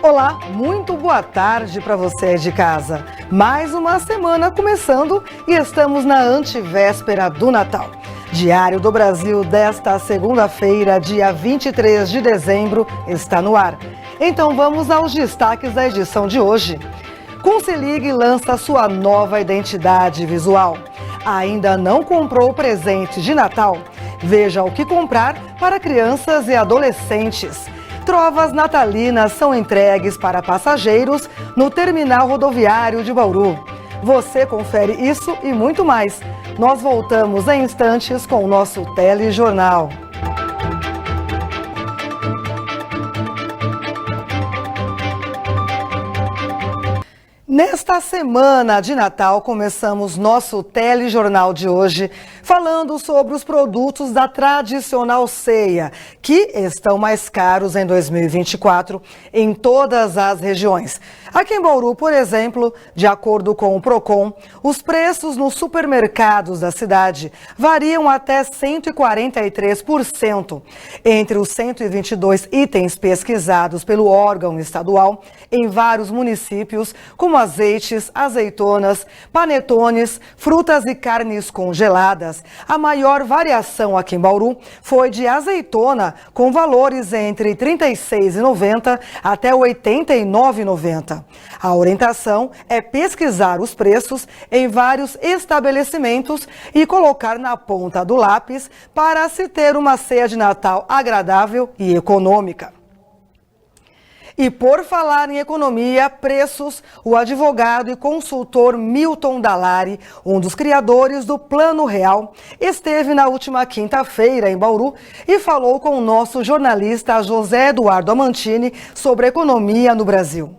Olá, muito boa tarde para você de casa. Mais uma semana começando e estamos na antevéspera do Natal. Diário do Brasil desta segunda-feira, dia 23 de dezembro, está no ar. Então vamos aos destaques da edição de hoje. Conselhig lança sua nova identidade visual. Ainda não comprou presente de Natal? Veja o que comprar para crianças e adolescentes. Trovas natalinas são entregues para passageiros no terminal rodoviário de Bauru. Você confere isso e muito mais. Nós voltamos em instantes com o nosso telejornal. Nesta semana de Natal, começamos nosso telejornal de hoje falando sobre os produtos da tradicional ceia, que estão mais caros em 2024 em todas as regiões. Aqui em Bauru, por exemplo, de acordo com o Procon, os preços nos supermercados da cidade variam até 143%. Entre os 122 itens pesquisados pelo órgão estadual em vários municípios, como azeites, azeitonas, panetones, frutas e carnes congeladas, a maior variação aqui em Bauru foi de azeitona, com valores entre R$ 36,90 até R$ 89,90. A orientação é pesquisar os preços em vários estabelecimentos e colocar na ponta do lápis para se ter uma ceia de Natal agradável e econômica. E por falar em economia, preços, o advogado e consultor Milton Dallari, um dos criadores do Plano Real, esteve na última quinta-feira em Bauru e falou com o nosso jornalista José Eduardo Amantini sobre economia no Brasil.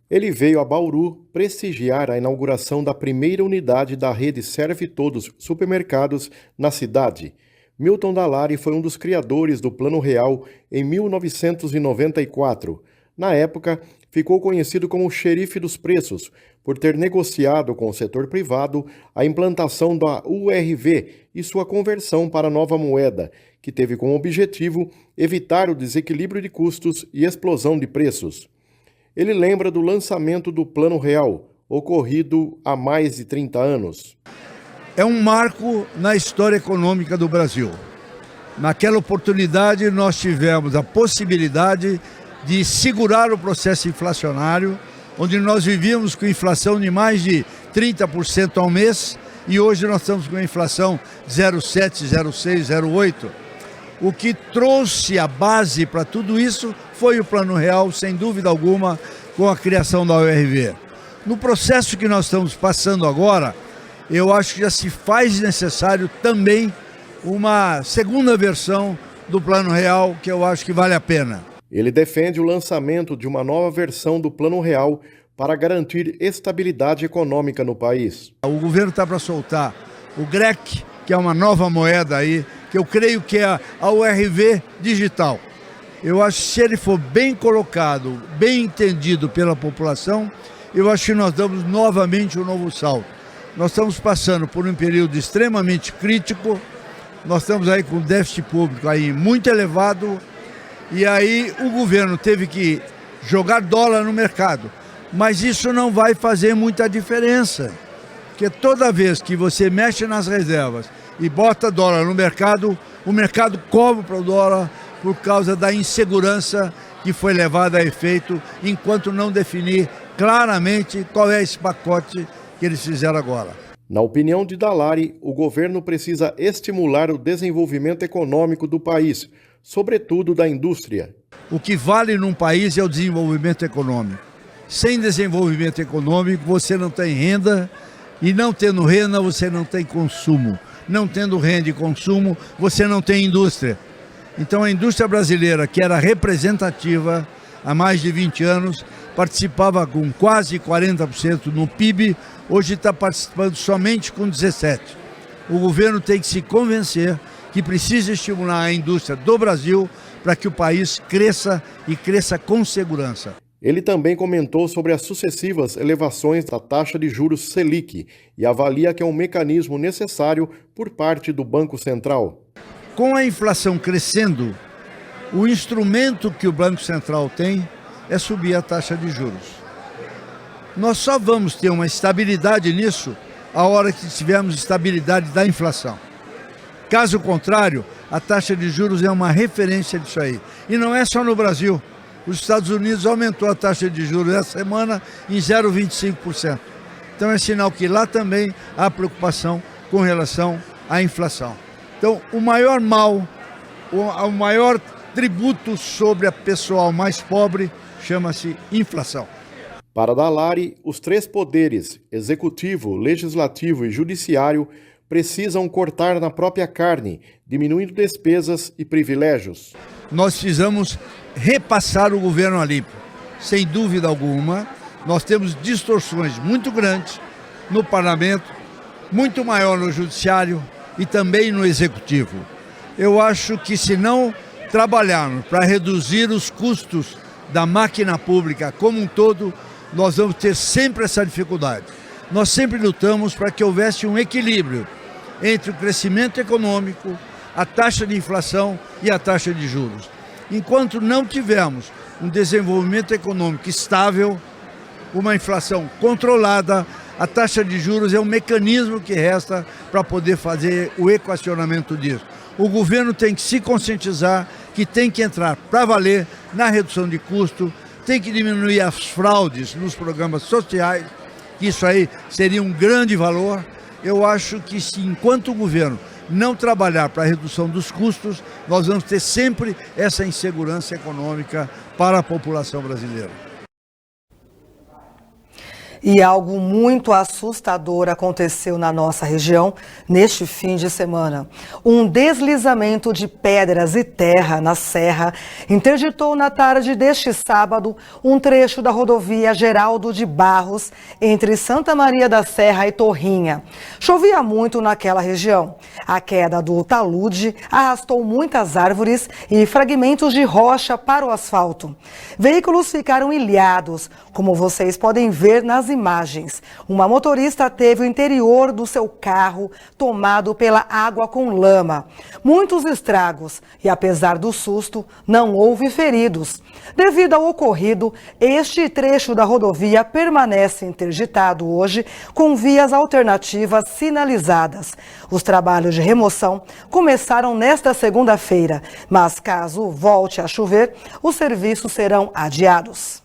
Ele veio a Bauru prestigiar a inauguração da primeira unidade da rede Serve Todos supermercados na cidade. Milton Dallari foi um dos criadores do Plano Real em 1994. Na época, ficou conhecido como o xerife dos preços, por ter negociado com o setor privado a implantação da URV e sua conversão para a nova moeda, que teve como objetivo evitar o desequilíbrio de custos e explosão de preços. Ele lembra do lançamento do Plano Real, ocorrido há mais de 30 anos. É um marco na história econômica do Brasil. Naquela oportunidade, nós tivemos a possibilidade de segurar o processo inflacionário, onde nós vivíamos com inflação de mais de 30% ao mês, e hoje nós estamos com inflação 0,7, 0,6, 0,8. O que trouxe a base para tudo isso foi o Plano Real, sem dúvida alguma, com a criação da URV. No processo que nós estamos passando agora, eu acho que já se faz necessário também uma segunda versão do Plano Real, que eu acho que vale a pena. Ele defende o lançamento de uma nova versão do Plano Real para garantir estabilidade econômica no país. O governo está para soltar o GREC, que é uma nova moeda aí, que eu creio que é a URV digital. Eu acho que se ele for bem colocado, bem entendido pela população, eu acho que nós damos novamente um novo salto. Nós estamos passando por um período extremamente crítico, nós estamos aí com déficit público aí muito elevado, e aí o governo teve que jogar dólar no mercado. Mas isso não vai fazer muita diferença, porque toda vez que você mexe nas reservas e bota dólar no mercado, o mercado compra o dólar por causa da insegurança que foi levada a efeito, enquanto não definir claramente qual é esse pacote que eles fizeram agora. Na opinião de Dallari, o governo precisa estimular o desenvolvimento econômico do país, sobretudo da indústria. O que vale num país é o desenvolvimento econômico. Sem desenvolvimento econômico, você não tem renda, e não tendo renda, você não tem consumo. Não tendo renda e consumo, você não tem indústria. Então a indústria brasileira, que era representativa há mais de 20 anos, participava com quase 40% no PIB, hoje está participando somente com 17%. O governo tem que se convencer que precisa estimular a indústria do Brasil para que o país cresça e cresça com segurança. Ele também comentou sobre as sucessivas elevações da taxa de juros Selic e avalia que é um mecanismo necessário por parte do Banco Central. Com a inflação crescendo, o instrumento que o Banco Central tem é subir a taxa de juros. Nós só vamos ter uma estabilidade nisso a hora que tivermos estabilidade da inflação. Caso contrário, a taxa de juros é uma referência disso aí. E não é só no Brasil. Os Estados Unidos aumentou a taxa de juros essa semana em 0,25%. Então é sinal que lá também há preocupação com relação à inflação. Então o maior mal, o maior tributo sobre a pessoal mais pobre chama-se inflação. Para Dallari, os três poderes, executivo, legislativo e judiciário, precisam cortar na própria carne, diminuindo despesas e privilégios. Nós precisamos repassar o governo a limpo. Sem dúvida alguma, nós temos distorções muito grandes no parlamento, muito maior no judiciário e também no executivo. Eu acho que se não trabalharmos para reduzir os custos da máquina pública como um todo, nós vamos ter sempre essa dificuldade. Nós sempre lutamos para que houvesse um equilíbrio entre o crescimento econômico, a taxa de inflação e a taxa de juros. Enquanto não tivermos um desenvolvimento econômico estável, uma inflação controlada, a taxa de juros é um mecanismo que resta para poder fazer o equacionamento disso. O governo tem que se conscientizar que tem que entrar para valer na redução de custo, tem que diminuir as fraudes nos programas sociais, que isso aí seria um grande valor. Eu acho que se enquanto o governo não trabalhar para a redução dos custos, nós vamos ter sempre essa insegurança econômica para a população brasileira. E algo muito assustador aconteceu na nossa região neste fim de semana. Um deslizamento de pedras e terra na serra interditou na tarde deste sábado um trecho da rodovia Geraldo de Barros, entre Santa Maria da Serra e Torrinha. Chovia muito naquela região. A queda do talude arrastou muitas árvores e fragmentos de rocha para o asfalto. Veículos ficaram ilhados, como vocês podem ver nas imagens. Uma motorista teve o interior do seu carro tomado pela água com lama. Muitos estragos e, apesar do susto, não houve feridos. Devido ao ocorrido, este trecho da rodovia permanece interditado hoje com vias alternativas sinalizadas. Os trabalhos de remoção começaram nesta segunda-feira, mas caso volte a chover, os serviços serão adiados.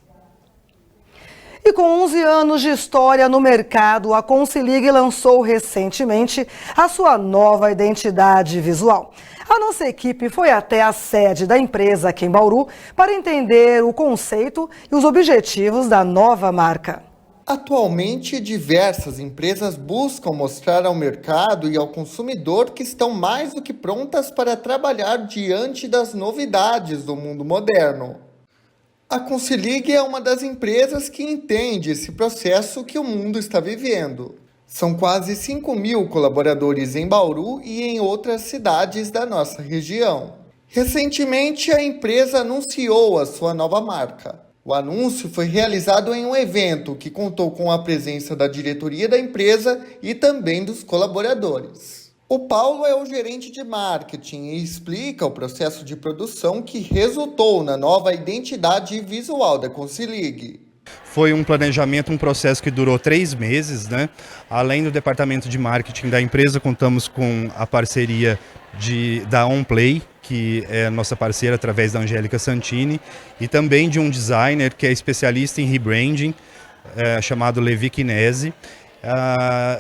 E com 11 anos de história no mercado, a Consilig lançou recentemente a sua nova identidade visual. A nossa equipe foi até a sede da empresa aqui em Bauru para entender o conceito e os objetivos da nova marca. Atualmente, diversas empresas buscam mostrar ao mercado e ao consumidor que estão mais do que prontas para trabalhar diante das novidades do mundo moderno. A Consilig é uma das empresas que entende esse processo que o mundo está vivendo. São quase 5.000 colaboradores em Bauru e em outras cidades da nossa região. Recentemente, a empresa anunciou a sua nova marca. O anúncio foi realizado em um evento que contou com a presença da diretoria da empresa e também dos colaboradores. O Paulo é o gerente de marketing e explica o processo de produção que resultou na nova identidade visual da Consilig. Foi um planejamento, um processo que durou 3 meses, né? Além do departamento de marketing da empresa, contamos com a parceria da OnPlay, que é nossa parceira através da Angélica Santini, e também de um designer que é especialista em rebranding, chamado Levi Kinesi.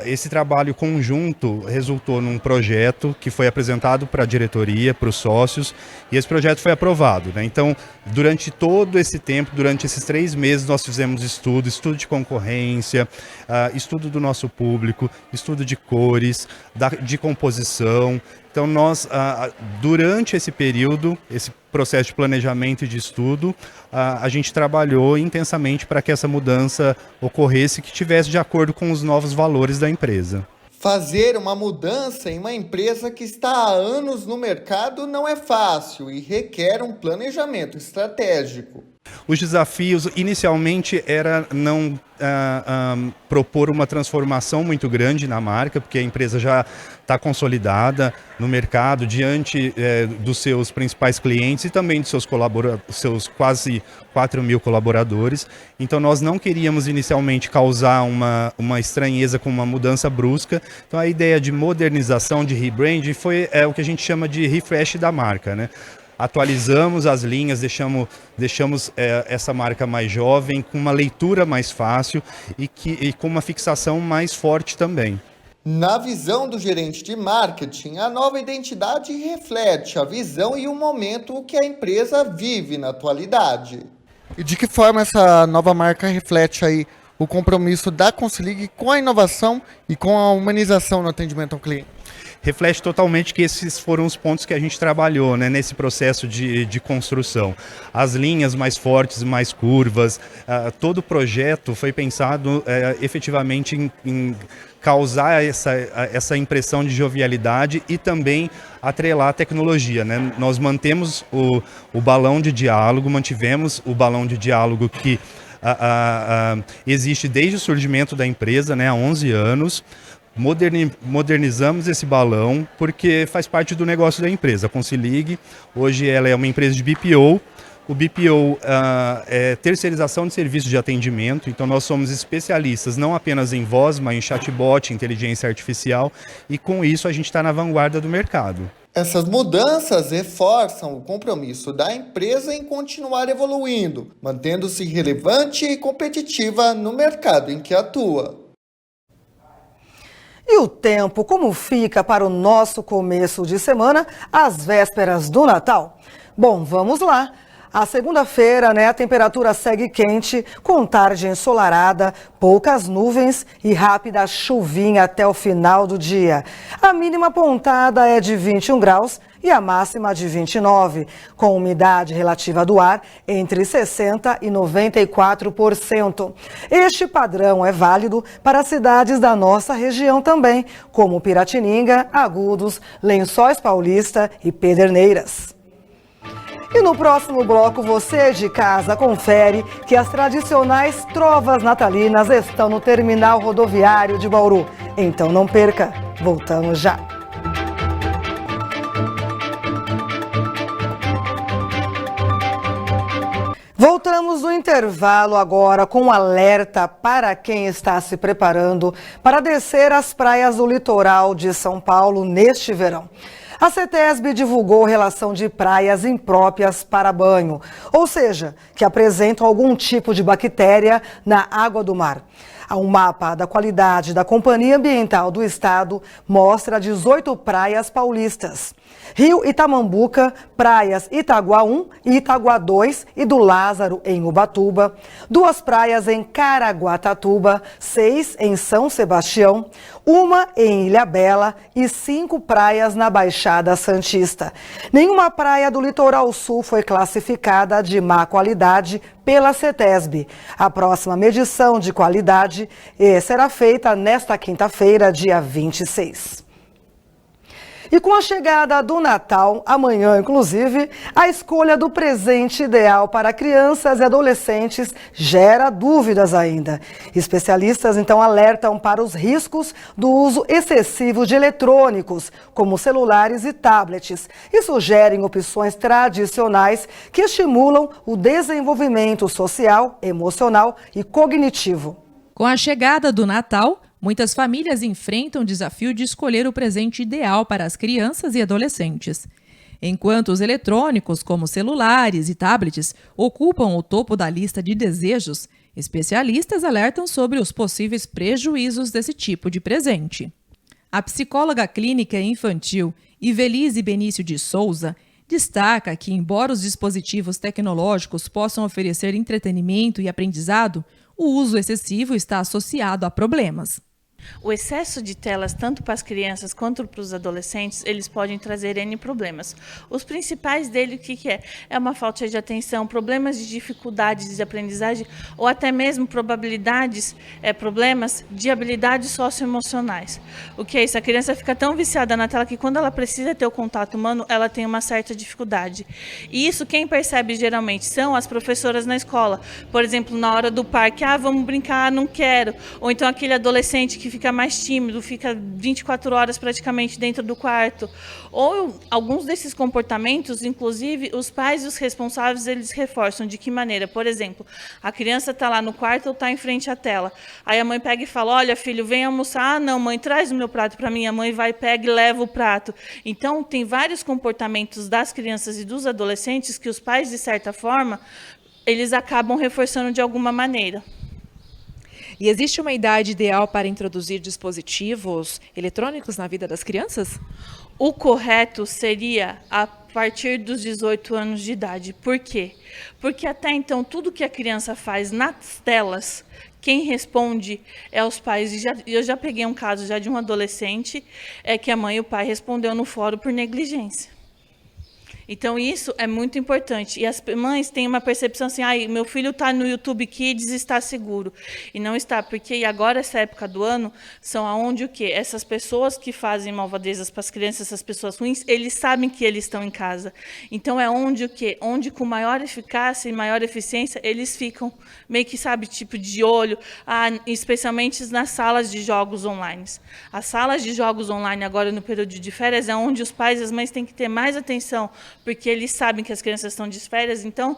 Esse trabalho conjunto resultou num projeto que foi apresentado para a diretoria, para os sócios, e esse projeto foi aprovado, né? Então, durante todo esse tempo, durante esses 3 meses, nós fizemos estudo de concorrência, estudo do nosso público, estudo de cores, de composição. Então, nós, durante esse período, esse processo de planejamento e de estudo, a gente trabalhou intensamente para que essa mudança ocorresse, que tivesse de acordo com os novos valores da empresa. Fazer uma mudança em uma empresa que está há anos no mercado não é fácil e requer um planejamento estratégico. Os desafios inicialmente era não propor uma transformação muito grande na marca, porque a empresa já está consolidada no mercado diante dos seus principais clientes e também dos seus quase 4.000 colaboradores. Então nós não queríamos inicialmente causar uma estranheza com uma mudança brusca. Então a ideia de modernização, de rebranding, foi o que a gente chama de refresh da marca, né? Atualizamos as linhas, deixamos essa marca mais jovem, com uma leitura mais fácil e com uma fixação mais forte também. Na visão do gerente de marketing, a nova identidade reflete a visão e o momento que a empresa vive na atualidade. E de que forma essa nova marca reflete aí o compromisso da Consilig com a inovação e com a humanização no atendimento ao cliente? Reflete totalmente que esses foram os pontos que a gente trabalhou, né, nesse processo de construção. As linhas mais fortes, mais curvas, todo o projeto foi pensado efetivamente em causar essa impressão de jovialidade e também atrelar a tecnologia, né? Nós mantemos o balão de diálogo, mantivemos o balão de diálogo que existe desde o surgimento da empresa, né, há 11 anos. Modernizamos esse balão porque faz parte do negócio da empresa. A Consilig, hoje ela é uma empresa de BPO. O BPO é terceirização de serviços de atendimento, então nós somos especialistas não apenas em voz, mas em chatbot, inteligência artificial, e com isso a gente está na vanguarda do mercado. Essas mudanças reforçam o compromisso da empresa em continuar evoluindo, mantendo-se relevante e competitiva no mercado em que atua. E o tempo, como fica para o nosso começo de semana, às vésperas do Natal? Bom, vamos lá. A segunda-feira, a temperatura segue quente, com tarde ensolarada, poucas nuvens e rápida chuvinha até o final do dia. A mínima apontada é de 21 graus e a máxima de 29, com umidade relativa do ar entre 60% e 94%. Este padrão é válido para cidades da nossa região também, como Piratininga, Agudos, Lençóis Paulista e Pederneiras. E no próximo bloco, você de casa confere que as tradicionais trovas natalinas estão no terminal rodoviário de Bauru. Então não perca, voltamos já. Voltamos do intervalo agora com um alerta para quem está se preparando para descer as praias do litoral de São Paulo neste verão. A CETESB divulgou relação de praias impróprias para banho, ou seja, que apresentam algum tipo de bactéria na água do mar. Um mapa da qualidade da Companhia Ambiental do Estado mostra 18 praias paulistas. Rio Itamambuca, praias Itaguá 1 e Itaguá 2 e do Lázaro, em Ubatuba. 2 praias em Caraguatatuba, 6 em São Sebastião, 1 em Ilhabela e 5 praias na Baixada Santista. Nenhuma praia do litoral sul foi classificada de má qualidade pela CETESB. A próxima medição de qualidade será feita nesta quinta-feira, dia 26. E com a chegada do Natal, amanhã inclusive, a escolha do presente ideal para crianças e adolescentes gera dúvidas ainda. Especialistas então alertam para os riscos do uso excessivo de eletrônicos, como celulares e tablets, e sugerem opções tradicionais que estimulam o desenvolvimento social, emocional e cognitivo. Com a chegada do Natal, muitas famílias enfrentam o desafio de escolher o presente ideal para as crianças e adolescentes. Enquanto os eletrônicos, como celulares e tablets, ocupam o topo da lista de desejos, especialistas alertam sobre os possíveis prejuízos desse tipo de presente. A psicóloga clínica infantil Ivelise Benício de Souza destaca que, embora os dispositivos tecnológicos possam oferecer entretenimento e aprendizado, o uso excessivo está associado a problemas. O excesso de telas, tanto para as crianças quanto para os adolescentes, eles podem trazer N problemas. Os principais dele, o que é? É uma falta de atenção, problemas de dificuldades de aprendizagem ou até mesmo problemas de habilidades socioemocionais. O que é isso? A criança fica tão viciada na tela que quando ela precisa ter o contato humano, ela tem uma certa dificuldade. E isso quem percebe geralmente são as professoras na escola. Por exemplo, na hora do parque, vamos brincar, não quero. Ou então aquele adolescente que fica mais tímido, fica 24 horas praticamente dentro do quarto. Ou alguns desses comportamentos, inclusive, os pais e os responsáveis, eles reforçam. De que maneira? Por exemplo, a criança está lá no quarto ou está em frente à tela. Aí a mãe pega e fala, olha filho, vem almoçar. Não, mãe, traz o meu prato para mim. A mãe vai, pega e leva o prato. Então, tem vários comportamentos das crianças e dos adolescentes que os pais, de certa forma, eles acabam reforçando de alguma maneira. E existe uma idade ideal para introduzir dispositivos eletrônicos na vida das crianças? O correto seria a partir dos 18 anos de idade. Por quê? Porque até então, tudo que a criança faz nas telas, quem responde é os pais. Eu já peguei um caso já de um adolescente que a mãe e o pai respondeu no fórum por negligência. Então, isso é muito importante. E as mães têm uma percepção assim, meu filho está no YouTube Kids, está seguro. E não está, porque agora, essa época do ano, são aonde o quê? Essas pessoas que fazem malvadezas para as crianças, essas pessoas ruins, eles sabem que eles estão em casa. Então, é onde o quê? Onde com maior eficácia e maior eficiência, eles ficam meio que, tipo de olho, especialmente nas salas de jogos online. As salas de jogos online, agora no período de férias, é onde os pais e as mães têm que ter mais atenção, porque eles sabem que as crianças estão de férias, então,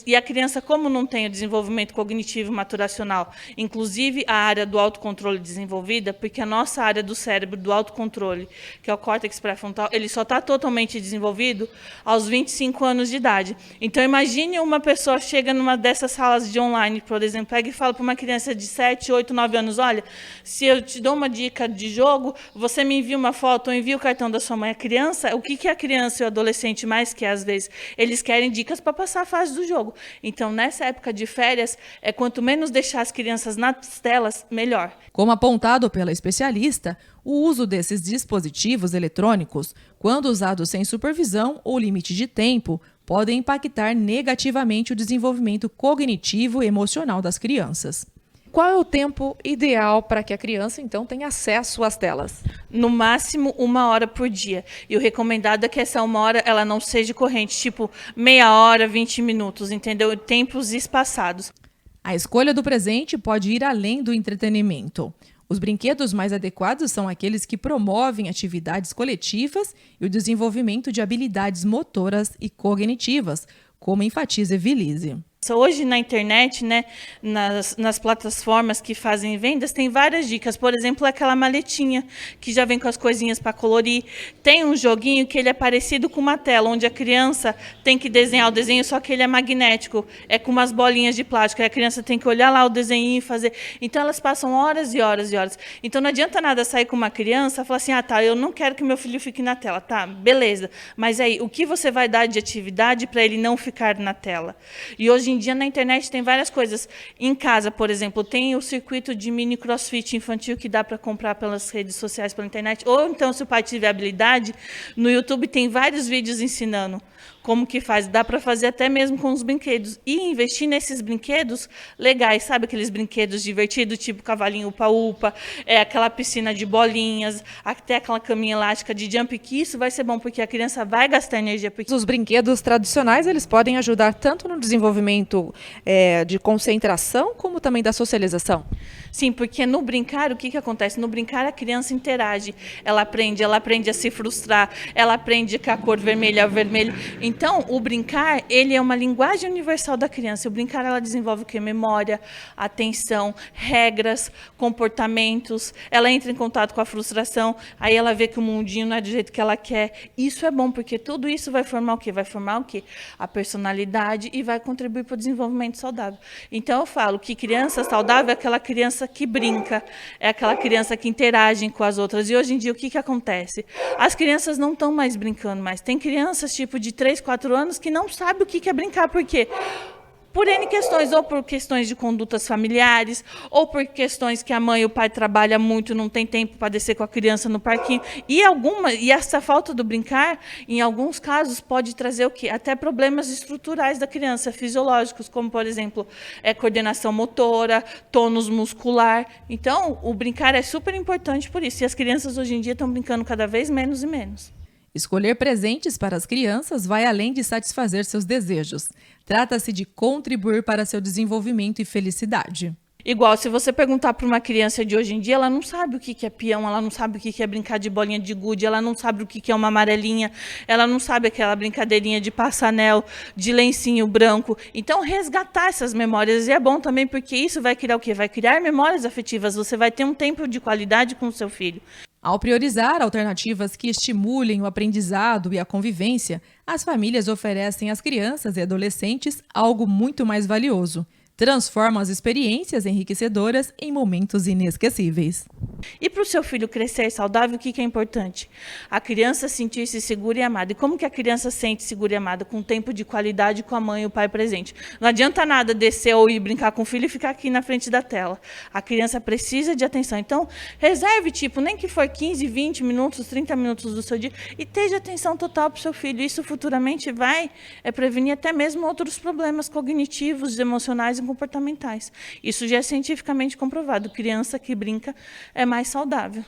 e a criança, como não tem o desenvolvimento cognitivo maturacional, inclusive a área do autocontrole desenvolvida, porque a nossa área do cérebro do autocontrole, que é o córtex pré-frontal, ele só está totalmente desenvolvido aos 25 anos de idade. Então, imagine uma pessoa chega numa dessas salas de online, por exemplo, pega e fala para uma criança de 7, 8, 9 anos, olha, se eu te dou uma dica de jogo, você me envia uma foto ou envia o cartão da sua mãe. A criança, o que a criança e o adolescente mais que às vezes eles querem dicas para passar a fase do jogo. Então, nessa época de férias, quanto menos deixar as crianças nas telas, melhor. Como apontado pela especialista, o uso desses dispositivos eletrônicos, quando usados sem supervisão ou limite de tempo, podem impactar negativamente o desenvolvimento cognitivo e emocional das crianças. Qual é o tempo ideal para que a criança, então, tenha acesso às telas? No máximo, 1 hora por dia. E o recomendado é que essa 1 hora ela não seja corrente, tipo meia hora, 20 minutos, entendeu? Tempos espaçados. A escolha do presente pode ir além do entretenimento. Os brinquedos mais adequados são aqueles que promovem atividades coletivas e o desenvolvimento de habilidades motoras e cognitivas, como enfatiza Evilise. Hoje na internet, nas plataformas que fazem vendas, tem várias dicas. Por exemplo, aquela maletinha que já vem com as coisinhas para colorir. Tem um joguinho que ele é parecido com uma tela, onde a criança tem que desenhar o desenho, só que ele é magnético, é com umas bolinhas de plástico. Aí a criança tem que olhar lá o desenho e fazer. Então, elas passam horas e horas e horas. Então, não adianta nada sair com uma criança e falar assim, eu não quero que meu filho fique na tela. Tá, beleza. Mas aí, o que você vai dar de atividade para ele não ficar na tela? E hoje em dia, na internet, tem várias coisas. Em casa, por exemplo, tem o circuito de mini crossfit infantil que dá para comprar pelas redes sociais, pela internet. Ou então, se o pai tiver habilidade, no YouTube tem vários vídeos ensinando como que faz. Dá para fazer até mesmo com os brinquedos. E investir nesses brinquedos legais, sabe? Aqueles brinquedos divertidos, tipo cavalinho upa-upa, aquela piscina de bolinhas, até aquela caminha elástica de jump, que isso vai ser bom, porque a criança vai gastar energia. Porque os brinquedos tradicionais, eles podem ajudar tanto no desenvolvimento de concentração, como também da socialização. Sim, porque no brincar, o que acontece? No brincar, a criança interage, ela aprende a se frustrar, ela aprende que a cor vermelha é vermelho. Então, o brincar, ele é uma linguagem universal da criança. O brincar, ela desenvolve o quê? Memória, atenção, regras, comportamentos. Ela entra em contato com a frustração, aí ela vê que o mundinho não é do jeito que ela quer. Isso é bom, porque tudo isso vai formar o quê? Vai formar o quê? A personalidade e vai contribuir para o desenvolvimento saudável. Então, eu falo que criança saudável é aquela criança que brinca, é aquela criança que interage com as outras. E hoje em dia, o que acontece? As crianças não estão mais brincando mais. Tem crianças, tipo, de 3, 4 anos que não sabem o que é brincar. Por quê? por N questões, ou por questões de condutas familiares, ou por questões que a mãe e o pai trabalham muito, não tem tempo para descer com a criança no parquinho. E essa falta do brincar, em alguns casos, pode trazer o quê? Até problemas estruturais da criança, fisiológicos, como, por exemplo, coordenação motora, tônus muscular. Então, o brincar é super importante por isso. E as crianças hoje em dia estão brincando cada vez menos e menos. Escolher presentes para as crianças vai além de satisfazer seus desejos. Trata-se de contribuir para seu desenvolvimento e felicidade. Igual, se você perguntar para uma criança de hoje em dia, ela não sabe o que é peão, ela não sabe o que é brincar de bolinha de gude, ela não sabe o que é uma amarelinha, ela não sabe aquela brincadeirinha de passanel, de lencinho branco. Então, resgatar essas memórias. E é bom também porque isso vai criar o quê? Vai criar memórias afetivas. Você vai ter um tempo de qualidade com o seu filho. Ao priorizar alternativas que estimulem o aprendizado e a convivência, as famílias oferecem às crianças e adolescentes algo muito mais valioso. Transformam as experiências enriquecedoras em momentos inesquecíveis. E para o seu filho crescer saudável, o que é importante? A criança sentir-se segura e amada. E como que a criança sente segura e amada? Com tempo de qualidade com a mãe e o pai presente. Não adianta nada descer ou ir brincar com o filho e ficar aqui na frente da tela. A criança precisa de atenção. Então, reserve, nem que for 15, 20 minutos, 30 minutos do seu dia e esteja atenção total para o seu filho. Isso futuramente vai prevenir até mesmo outros problemas cognitivos, emocionais e comportamentais. Isso já é cientificamente comprovado. Criança que brinca é mais saudável.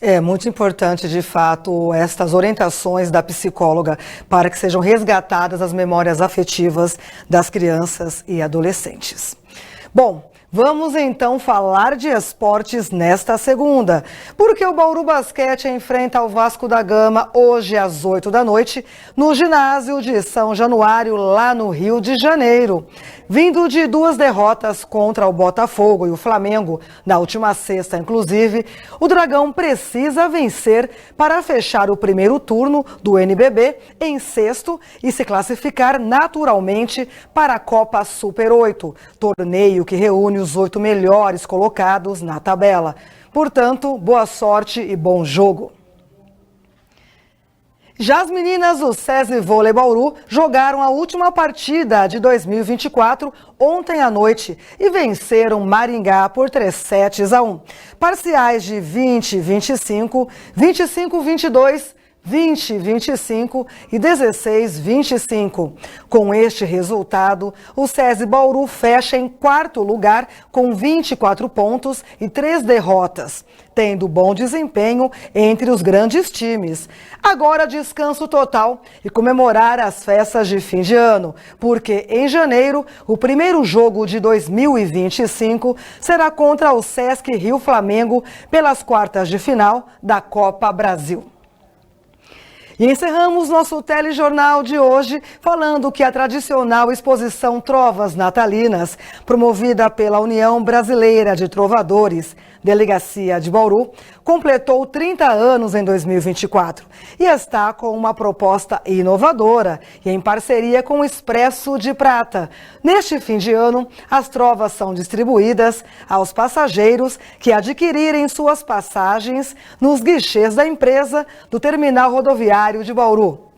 É muito importante, de fato, estas orientações da psicóloga para que sejam resgatadas as memórias afetivas das crianças e adolescentes. Bom, vamos então falar de esportes nesta segunda, porque o Bauru Basquete enfrenta o Vasco da Gama hoje às 8 da noite no ginásio de São Januário, lá no Rio de Janeiro. Vindo de 2 derrotas contra o Botafogo e o Flamengo, na última sexta inclusive, o Dragão precisa vencer para fechar o primeiro turno do NBB em sexto e se classificar naturalmente para a Copa Super 8, torneio que reúne os 8 melhores colocados na tabela. Portanto, boa sorte e bom jogo. Já as meninas do SESI Vôlei Bauru jogaram a última partida de 2024 ontem à noite e venceram Maringá por 3 sets a 1. Parciais de 20-25, 25-22, 20-25 e 16-25. Com este resultado, o SESI Bauru fecha em 4º lugar com 24 pontos e 3 derrotas, tendo bom desempenho entre os grandes times. Agora descanso total e comemorar as festas de fim de ano, porque em janeiro, o primeiro jogo de 2025 será contra o Sesc Rio Flamengo pelas quartas de final da Copa Brasil. E encerramos nosso telejornal de hoje falando que a tradicional exposição Trovas Natalinas, promovida pela União Brasileira de Trovadores, Delegacia de Bauru, completou 30 anos em 2024 e está com uma proposta inovadora e em parceria com o Expresso de Prata. Neste fim de ano, as trovas são distribuídas aos passageiros que adquirirem suas passagens nos guichês da empresa do Terminal Rodoviário de Bauru.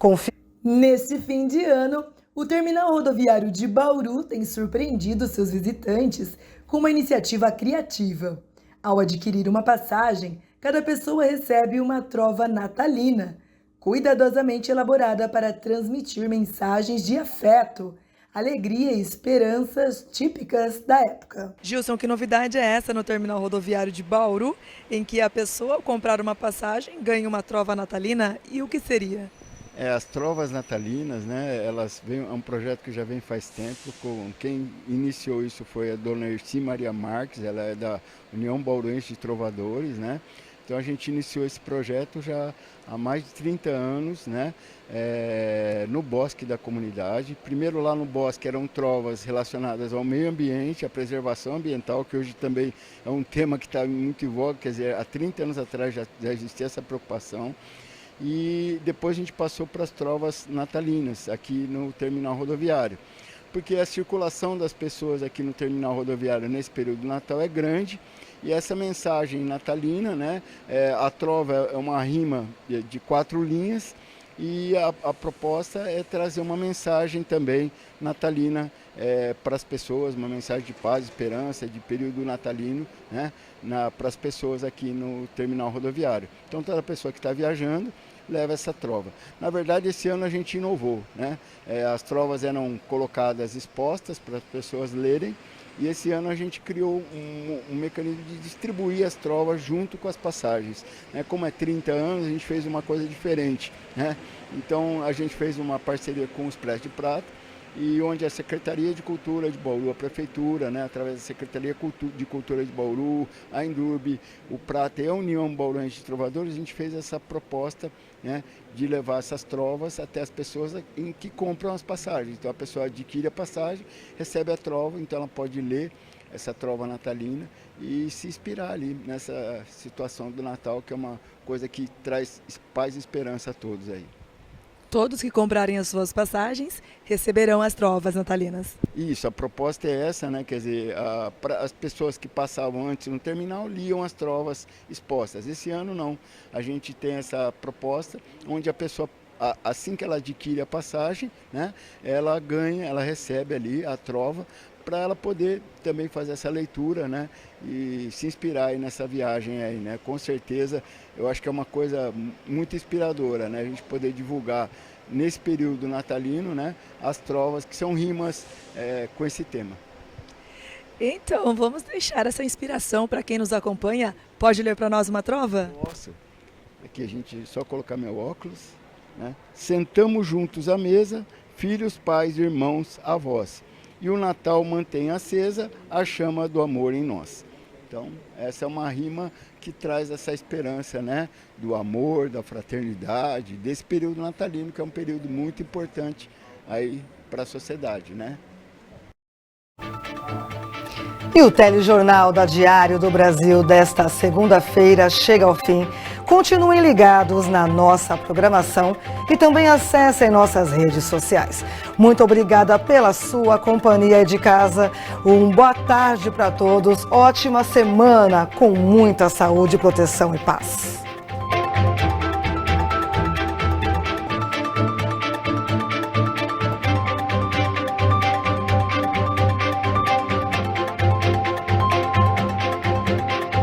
Neste fim de ano, o Terminal Rodoviário de Bauru tem surpreendido seus visitantes com uma iniciativa criativa. Ao adquirir uma passagem, cada pessoa recebe uma trova natalina, cuidadosamente elaborada para transmitir mensagens de afeto, alegria e esperanças típicas da época. Gilson, que novidade é essa no Terminal Rodoviário de Bauru, em que a pessoa, ao comprar uma passagem, ganha uma trova natalina? E o que seria? As trovas natalinas, né, é um projeto que já vem faz tempo. Quem iniciou isso foi a dona Erci Maria Marques, ela é da União Bauruense de Trovadores, né? Então a gente iniciou esse projeto já há mais de 30 anos, né, no bosque da comunidade. Primeiro lá no bosque eram trovas relacionadas ao meio ambiente, à preservação ambiental, que hoje também é um tema que está muito em voga, quer dizer, há 30 anos atrás já existia essa preocupação. E depois a gente passou para as trovas natalinas aqui no terminal rodoviário, porque a circulação das pessoas aqui no terminal rodoviário nesse período do Natal é grande e essa mensagem natalina, né, a trova é uma rima de 4 linhas E a proposta é trazer uma mensagem também natalina para as pessoas, uma mensagem de paz, esperança, de período natalino, né, para as pessoas aqui no terminal rodoviário. Então toda pessoa que está viajando leva essa trova. Na verdade, esse ano a gente inovou, né? As trovas eram colocadas expostas para as pessoas lerem, e esse ano a gente criou um mecanismo de distribuir as trovas junto com as passagens. Como é 30 anos, a gente fez uma coisa diferente, né? Então a gente fez uma parceria com o Expresso de Prata, e onde a Secretaria de Cultura de Bauru, a Prefeitura, né, através da Secretaria de Cultura de Bauru, a Indurb, o Prata e a União Bauruense de Trovadores, a gente fez essa proposta, né, de levar essas trovas até as pessoas em que compram as passagens. Então a pessoa adquire a passagem, recebe a trova, então ela pode ler essa trova natalina e se inspirar ali nessa situação do Natal, que é uma coisa que traz paz e esperança a todos aí. Todos que comprarem as suas passagens receberão as trovas natalinas. Isso, a proposta é essa, né? Quer dizer, as pessoas que passavam antes no terminal liam as trovas expostas. Esse ano não. A gente tem essa proposta onde a pessoa, assim que ela adquire a passagem, né, ela ganha, ela recebe ali a trova para ela poder também fazer essa leitura, né, e se inspirar aí nessa viagem aí, né? Com certeza, eu acho que é uma coisa muito inspiradora, né? A gente poder divulgar nesse período natalino, né, as trovas que são rimas com esse tema. Então, vamos deixar essa inspiração para quem nos acompanha. Pode ler para nós uma trova? Posso. Aqui a gente só colocar meu óculos, né? Sentamos juntos à mesa, filhos, pais, irmãos, avós. E o Natal mantém acesa a chama do amor em nós. Então, essa é uma rima que traz essa esperança, né, do amor, da fraternidade, desse período natalino, que é um período muito importante aí para a sociedade, né? E o telejornal da Diário do Brasil desta segunda-feira chega ao fim. Continuem ligados na nossa programação e também acessem nossas redes sociais. Muito obrigada pela sua companhia de casa. Boa tarde para todos. Ótima semana com muita saúde, proteção e paz.